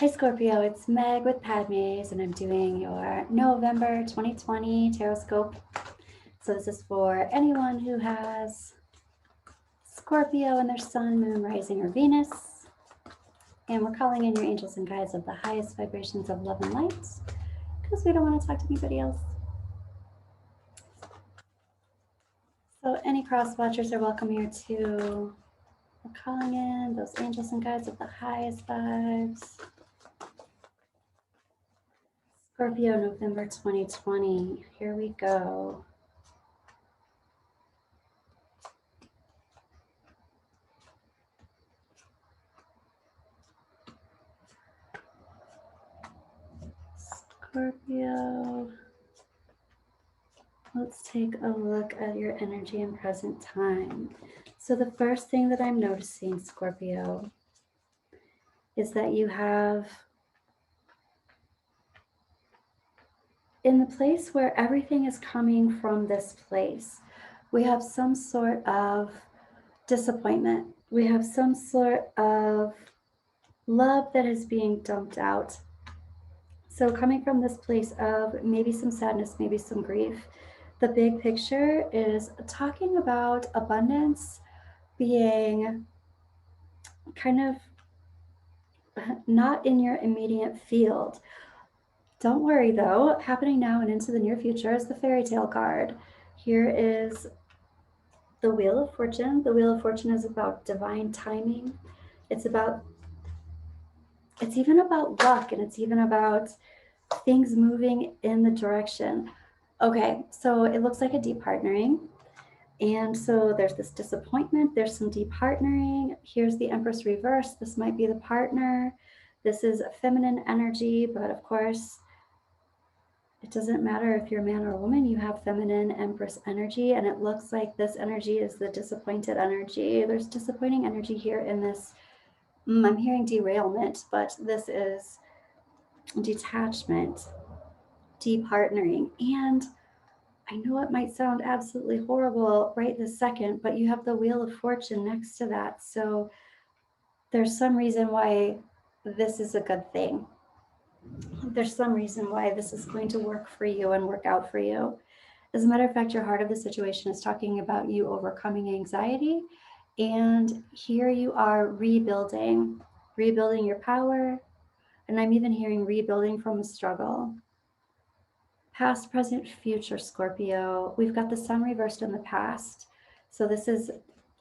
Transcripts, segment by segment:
Hi Scorpio, it's Meg with Padmes, and I'm doing your November 2020 Tarotscope. So this is for anyone who has Scorpio in their sun, moon, rising, or Venus. And we're calling in your angels and guides of the highest vibrations of love and light because we don't want to talk to anybody else. So any cross watchers are welcome here too. We're calling in those angels and guides of the highest vibes. Scorpio, November 2020. Here we go. Scorpio. Let's take a look at your energy in present time. So the first thing that I'm noticing, Scorpio, is that you have, in the place where everything is coming from this place, we have some sort of disappointment. We have some sort of love that is being dumped out. So coming from this place of maybe some sadness, maybe some grief, the big picture is talking about abundance being kind of not in your immediate field. Don't worry though, happening now and into the near future is the fairy tale card. Here is the Wheel of Fortune. The Wheel of Fortune is about divine timing. It's even about luck, and it's even about things moving in the direction. Okay, so it looks like a deep partnering. And so there's this disappointment, there's some deep partnering. Here's the Empress reverse. This might be the partner. This is a feminine energy, but of course, it doesn't matter if you're a man or a woman, you have feminine Empress energy, and it looks like this energy is the disappointed energy. There's disappointing energy here in this. I'm hearing derailment, but this is detachment, deep partnering. And I know it might sound absolutely horrible right this second, but you have the Wheel of Fortune next to that. So there's some reason why this is a good thing. There's some reason why this is going to work for you and work out for you. As a matter of fact, your heart of the situation is talking about you overcoming anxiety. And here you are rebuilding your power. And I'm even hearing rebuilding from a struggle. Past, present, future, Scorpio. We've got the sun reversed in the past. So this is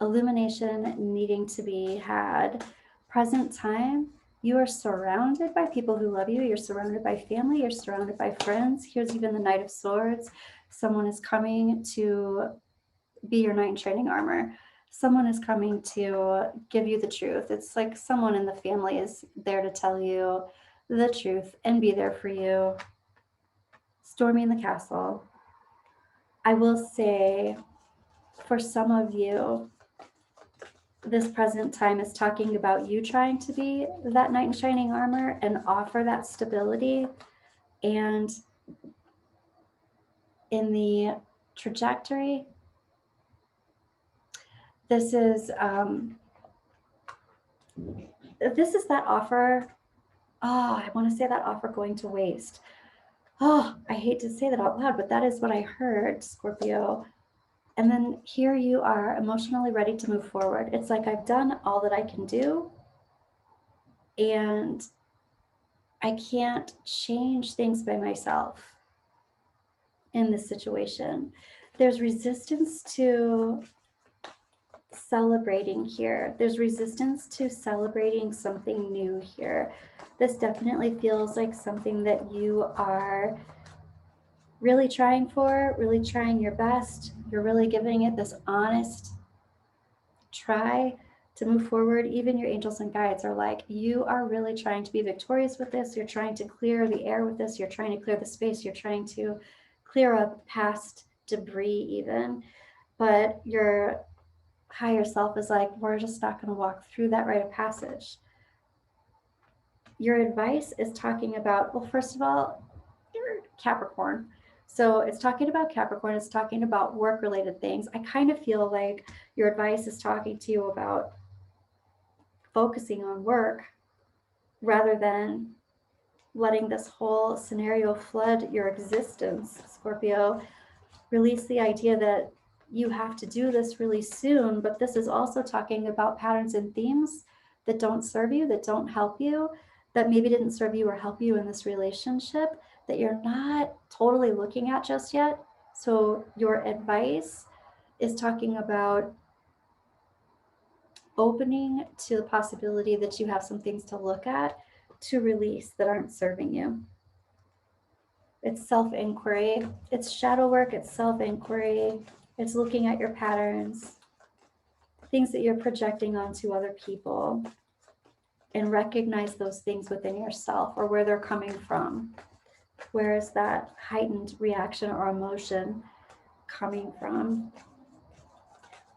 illumination needing to be had. Present time, you are surrounded by people who love you. You're surrounded by family. You're surrounded by friends. Here's even the Knight of Swords. Someone is coming to be your knight in shining armor. Someone is coming to give you the truth. It's like someone in the family is there to tell you the truth and be there for you. Storming the castle. I will say, for some of you, this present time is talking about you trying to be that knight in shining armor and offer that stability. And in the trajectory, this is that offer. Oh, I want to say that offer going to waste. Oh, I hate to say that out loud, but that is what I heard, Scorpio. And then here you are emotionally ready to move forward. It's like I've done all that I can do, and I can't change things by myself in this situation. There's resistance to celebrating here. There's resistance to celebrating something new here. This definitely feels like something that you are really trying for, really trying your best. You're really giving it this honest try to move forward. Even your angels and guides are like, you are really trying to be victorious with this. You're trying to clear the air with this. You're trying to clear the space. You're trying to clear up past debris even. But your higher self is like, we're just not going to walk through that rite of passage. Your advice is talking about, well, first of all, you're Capricorn. So it's talking about Capricorn, it's talking about work-related things. I kind of feel like your advice is talking to you about focusing on work rather than letting this whole scenario flood your existence, Scorpio. Release the idea that you have to do this really soon, but this is also talking about patterns and themes that don't serve you, that don't help you, that maybe didn't serve you or help you in this relationship that you're not totally looking at just yet. So your advice is talking about opening to the possibility that you have some things to look at, to release, that aren't serving you. It's self-inquiry, it's shadow work, it's self-inquiry, it's looking at your patterns, things that you're projecting onto other people, and recognize those things within yourself or where they're coming from. Where is that heightened reaction or emotion coming from?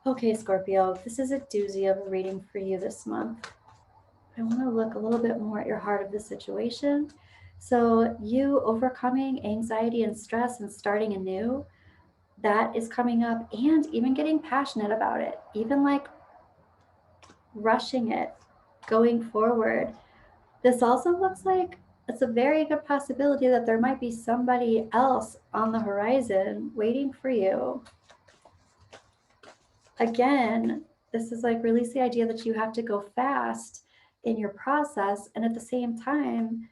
Okay, Scorpio, this is a doozy of a reading for you this month. I want to look a little bit more at your heart of the situation. So, you overcoming anxiety and stress and starting anew, that is coming up, and even getting passionate about it, even like rushing it, going forward. This also looks like it's a very good possibility that there might be somebody else on the horizon waiting for you. Again, this is like release the idea that you have to go fast in your process, and at the same time,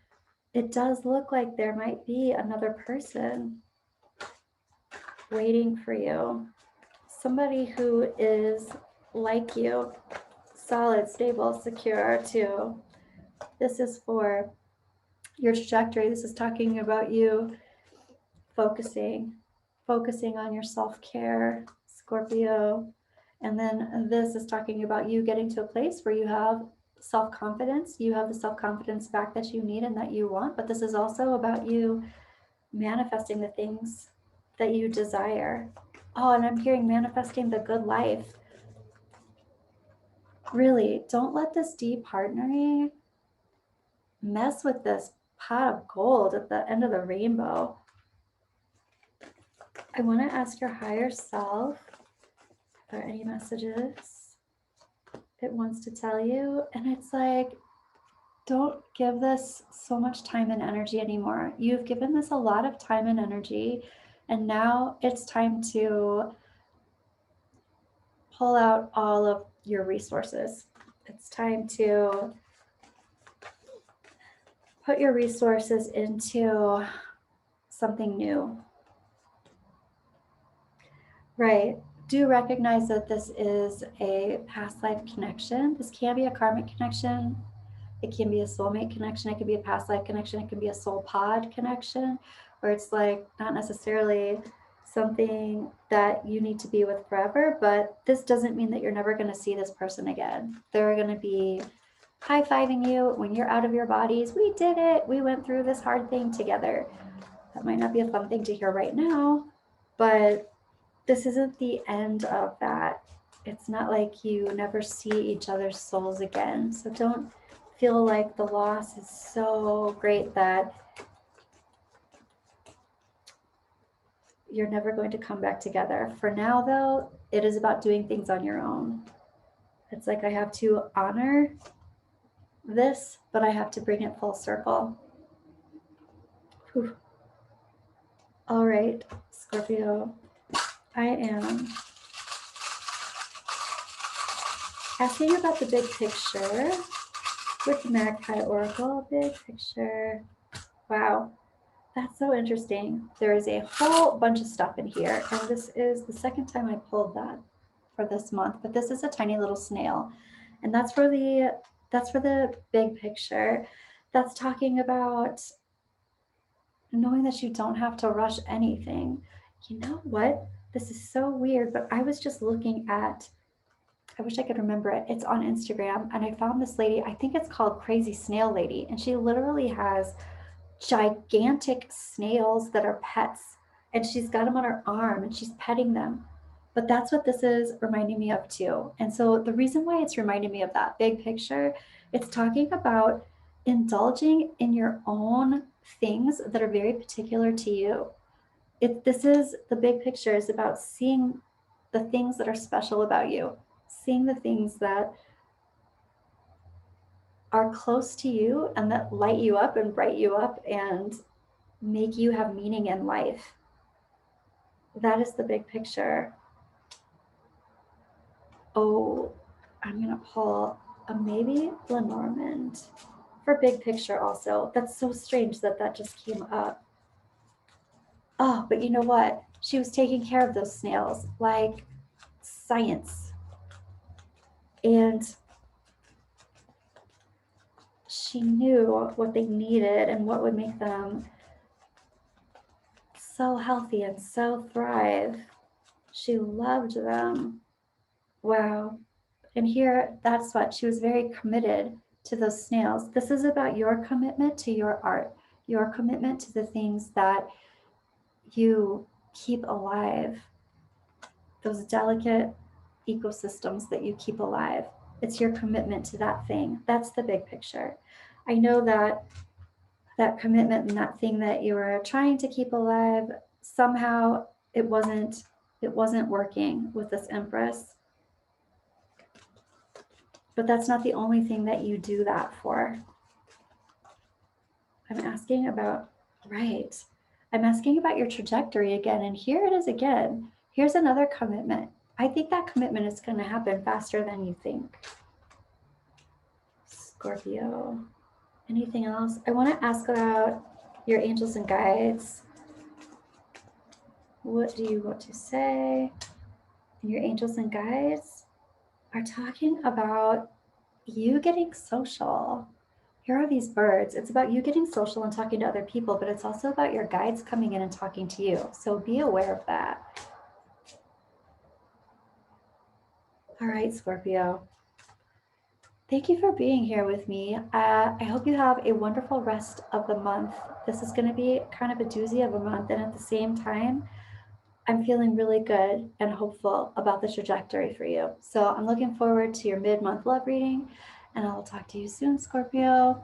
it does look like there might be another person waiting for you. Somebody who is like you, solid, stable, secure too. This is for your trajectory. This is talking about you focusing on your self-care, Scorpio. And then this is talking about you getting to a place where you have self-confidence. You have the self-confidence back that you need and that you want. But this is also about you manifesting the things that you desire. Oh, and I'm hearing manifesting the good life. Really, don't let this deep partnering mess with this pot of gold at the end of the rainbow. I want to ask your higher self if there are any messages it wants to tell you. And it's like, don't give this so much time and energy anymore. You've given this a lot of time and energy, and now it's time to pull out all of your resources. It's time to put your resources into something new. Right. Do recognize that this is a past life connection. This can be a karmic connection. It can be a soulmate connection. It can be a past life connection. It can be a soul pod connection, where it's like not necessarily something that you need to be with forever, but this doesn't mean that you're never going to see this person again. They're going to be high-fiving you when you're out of your bodies. We did it. We went through this hard thing together. That might not be a fun thing to hear right now, but this isn't the end of that. It's not like you never see each other's souls again. So don't feel like the loss is so great that you're never going to come back together. For now, though, it is about doing things on your own. It's like I have to honor this, but I have to bring it full circle. Whew. All right, Scorpio, I am asking about the big picture with the Magpie Oracle. Big picture. Wow, that's so interesting. There is a whole bunch of stuff in here, and this is the second time I pulled that for this month, but this is a tiny little snail, and that's for the big picture. That's talking about knowing that you don't have to rush anything. You know what? This is so weird, but I was just looking at, I wish I could remember it. It's on Instagram, and I found this lady, I think it's called Crazy Snail Lady, and she literally has gigantic snails that are pets, and she's got them on her arm and she's petting them. But that's what this is reminding me of too. And so the reason why it's reminding me of that big picture, it's talking about indulging in your own things that are very particular to you. This is the big picture, is about seeing the things that are special about you, seeing the things that are close to you and that light you up and bright you up and make you have meaning in life. That is the big picture. Oh, I'm going to pull a maybe Lenormand for big picture also. That's so strange that that just came up. Oh, but you know what? She was taking care of those snails like science. And she knew what they needed and what would make them so healthy and so thrive. She loved them. Wow. And here, that's what she was very committed to those snails. This is about your commitment to your art, your commitment to the things that you keep alive, those delicate ecosystems that you keep alive. It's your commitment to that thing. That's the big picture. I know that that commitment and that thing that you were trying to keep alive, somehow it wasn't working with this Empress. But that's not the only thing that you do that for. I'm asking about, right. I'm asking about your trajectory again, and here it is again. Here's another commitment. I think that commitment is going to happen faster than you think. Scorpio. Anything else? I want to ask about your angels and guides. What do you want to say? Your angels and guides are talking about you getting social. Here are these birds. It's about you getting social and talking to other people, but it's also about your guides coming in and talking to you. So be aware of that. All right, Scorpio. Thank you for being here with me. I hope you have a wonderful rest of the month. This is going to be kind of a doozy of a month, and at the same time, I'm feeling really good and hopeful about the trajectory for you. So I'm looking forward to your mid-month love reading, and I'll talk to you soon, Scorpio.